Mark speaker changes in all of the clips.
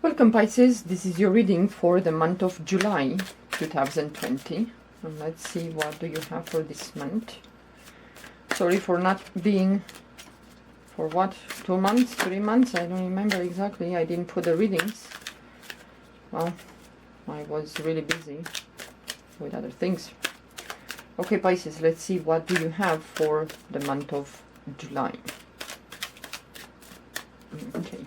Speaker 1: Welcome Pisces, this is your reading for the month of July 2020. And let's see what do you have for this month. Sorry for not being, for what, 2 months, 3 months, I don't remember exactly. I didn't put the readings. Well, I was really busy with other things. Okay Pisces, let's see what do you have for the month of July. Okay.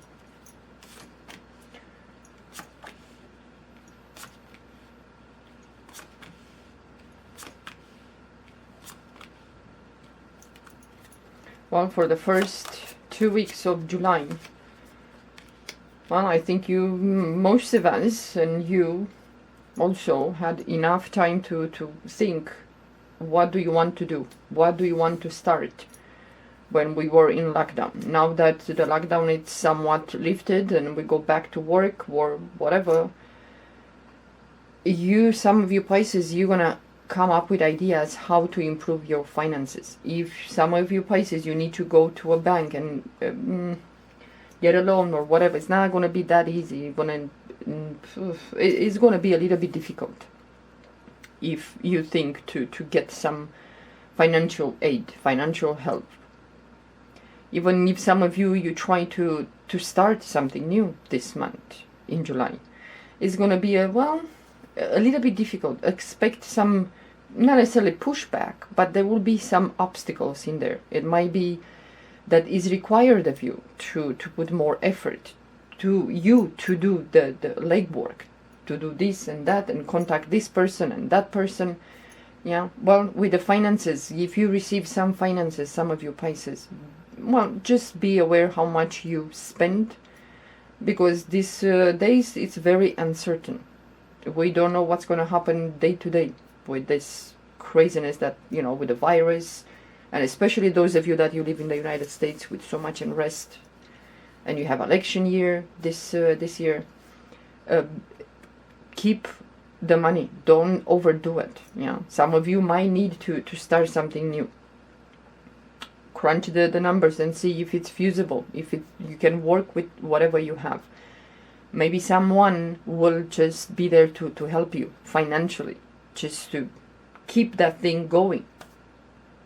Speaker 1: Well, for the first 2 weeks of July, well, I think most of us, and you also, had enough time to think, what do you want to do? What do you want to start when we were in lockdown? Now that the lockdown is somewhat lifted and we go back to work or whatever, some of you Pisces, you're gonna come up with ideas how to improve your finances. If some of you Pisces, you need to go to a bank and get a loan or whatever, it's not going to be that easy. It's going to be a little bit difficult if you think to get some financial aid, financial help. Even if some of you try to start something new this month in July, it's going to be a little bit difficult. Expect some, not necessarily pushback, but there will be some obstacles in there. It might be that is required of you to put more effort, to do the legwork, to do this and that and contact this person and that person. Yeah, well, with the finances, if you receive some finances, some of you Pisces, well, just be aware how much you spend, because these days it's very uncertain. We don't know what's going to happen day to day with this craziness that, with the virus, and especially those of you that you live in the United States with so much unrest, and you have election year this year. Keep the money. Don't overdo it. Yeah, some of you might need to start something new. Crunch the numbers and see if it's feasible, if you can work with whatever you have. Maybe someone will just be there to help you financially, just to keep that thing going.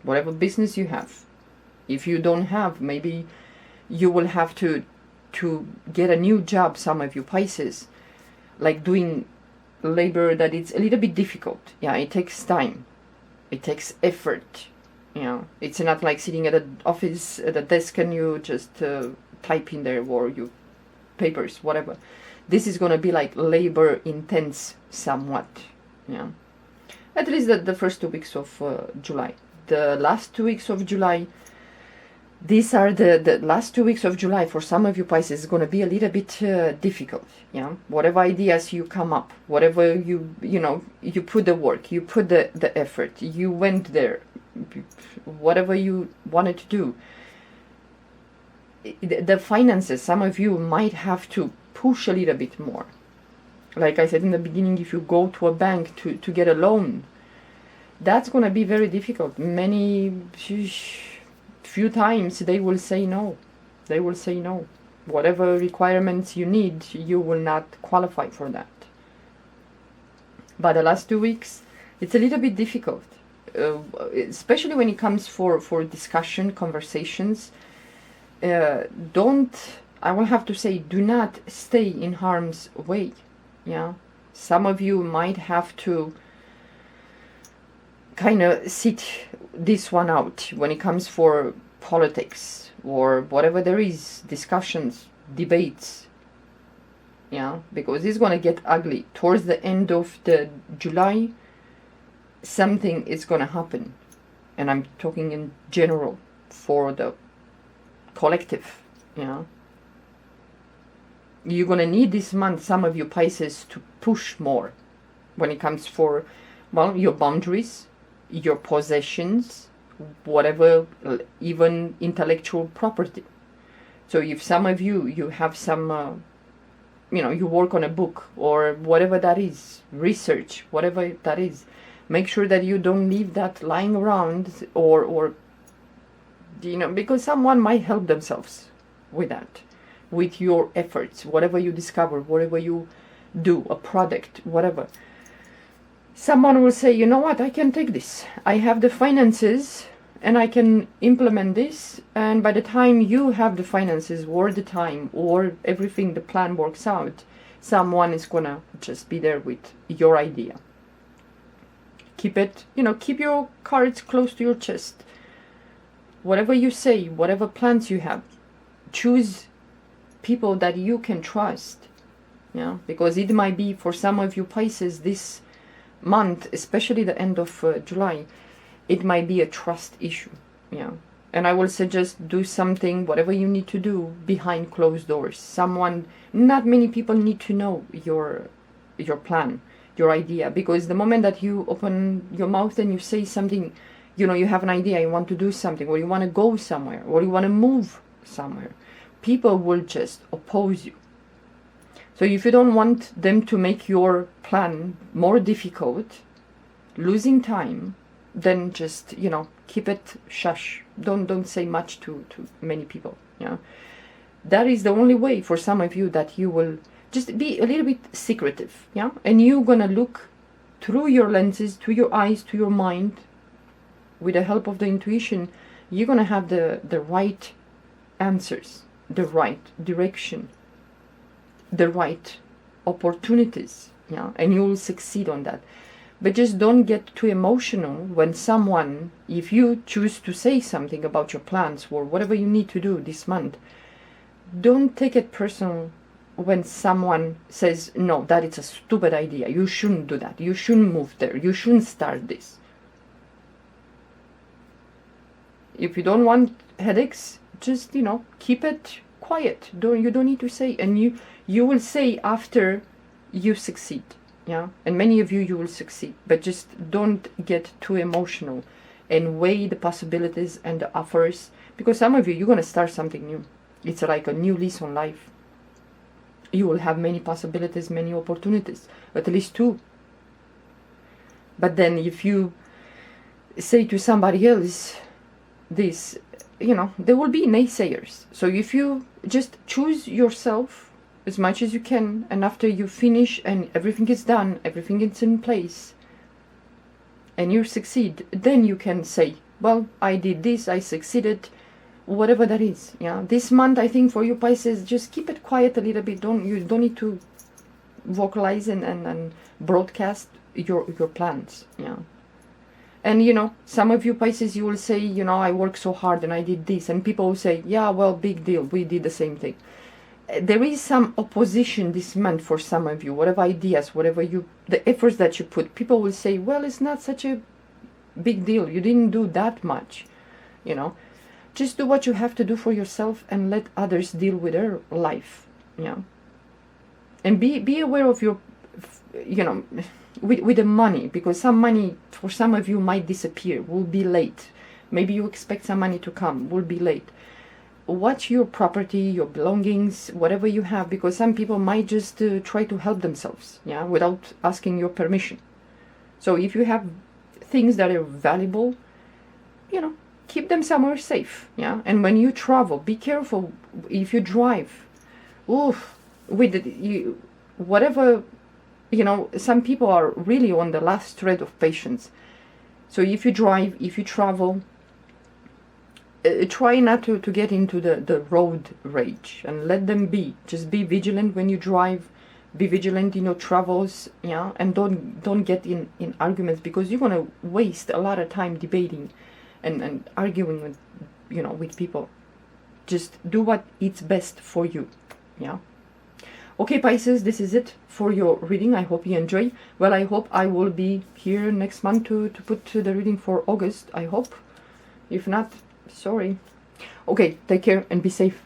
Speaker 1: Whatever business you have. If you don't have, maybe you will have to get a new job, some of you Pisces, like doing labor that it's a little bit difficult. Yeah, it takes time. It takes effort. It's not like sitting at an office at a desk and you just type in there or you papers, whatever. This is going to be like labor intense somewhat. Yeah, at least the first 2 weeks of July. The last 2 weeks of July, these are the last 2 weeks of July for some of you Pisces is going to be a little bit difficult. Yeah, whatever ideas you come up, whatever you put the work, you put the effort, you went there, whatever you wanted to do. The finances, some of you might have to push a little bit more. Like I said in the beginning, if you go to a bank to get a loan, that's going to be very difficult. Few times they will say no. They will say no. Whatever requirements you need, you will not qualify for that. But the last 2 weeks, it's a little bit difficult, especially when it comes for discussion, conversations. I will have to say, do not stay in harm's way. Yeah, some of you might have to kind of sit this one out when it comes for politics or whatever there is, discussions, debates. Yeah, because it's going to get ugly towards the end of the July. Something is going to happen, and I'm talking in general for the collective. Yeah, you're going to need this month, some of you Pisces, to push more when it comes for, well, your boundaries, your possessions, whatever, even intellectual property. So if some of you have some, you work on a book or whatever that is, research, whatever that is, make sure that you don't leave that lying around or because someone might help themselves with that. with your efforts, whatever you discover, whatever you do, a product, whatever. Someone will say, you know what, I can take this. I have the finances and I can implement this. And by the time you have the finances or the time or everything, the plan works out, someone is gonna just be there with your idea. Keep it, keep your cards close to your chest. Whatever you say, whatever plans you have, choose people that you can trust. Yeah, because it might be for some of you Pisces this month, especially the end of July, it might be a trust issue. Yeah, and I will suggest do something, whatever you need to do, behind closed doors. Not many people need to know your plan, your idea, because the moment that you open your mouth and you say something, you have an idea, you want to do something, or you want to go somewhere, or you want to move somewhere, people will just oppose you. So if you don't want them to make your plan more difficult, losing time, then just, keep it shush. Don't say much to many people. Yeah, that is the only way for some of you that you will just be a little bit secretive. Yeah, and you're gonna look through your lenses, to your eyes, to your mind, with the help of the intuition. You're gonna have the right answers, the right direction, the right opportunities. Yeah, and you will succeed on that. But just don't get too emotional when someone, if you choose to say something about your plans or whatever you need to do this month, don't take it personal when someone says, no, that is a stupid idea, you shouldn't do that, you shouldn't move there, you shouldn't start this. If you don't want headaches, just, keep it quiet. You don't need to say, and you will say after you succeed. Yeah, and many of you will succeed, but just don't get too emotional and weigh the possibilities and the offers, because some of you're going to start something new. It's like a new lease on life. You will have many possibilities, many opportunities, at least 2. But then if you say to somebody else this, there will be naysayers. So if you just choose yourself as much as you can, and after you finish and everything is done, everything is in place, and you succeed, then you can say, well, I did this, I succeeded, whatever that is. Yeah, this month I think for you Pisces, just keep it quiet a little bit. You don't need to vocalize and broadcast your plans. Yeah, and some of you Pisces, you will say, I worked so hard and I did this, and people will say, yeah, well, big deal, we did the same thing. There is some opposition this month for some of you, whatever ideas, whatever the efforts that you put, people will say, well, it's not such a big deal, you didn't do that much. Just do what you have to do for yourself and let others deal with their life. Yeah, and be aware of your, with the money, because some money for some of you might disappear, will be late. Maybe you expect some money to come, will be late. Watch your property, your belongings, whatever you have, because some people might just try to help themselves, yeah, without asking your permission. So if you have things that are valuable, keep them somewhere safe. Yeah, and when you travel, be careful if you drive. Whatever, some people are really on the last thread of patience. So if you drive, if you travel, try not to get into the road rage, and let them be. Just be vigilant when you drive, be vigilant in your travels, yeah, and don't get in arguments, because you're going to waste a lot of time debating and arguing with, with people. Just do what is best for you. Yeah. Okay, Pisces, this is it for your reading. I hope you enjoy. Well, I hope I will be here next month to put the reading for August. I hope. If not, sorry. Okay, take care and be safe.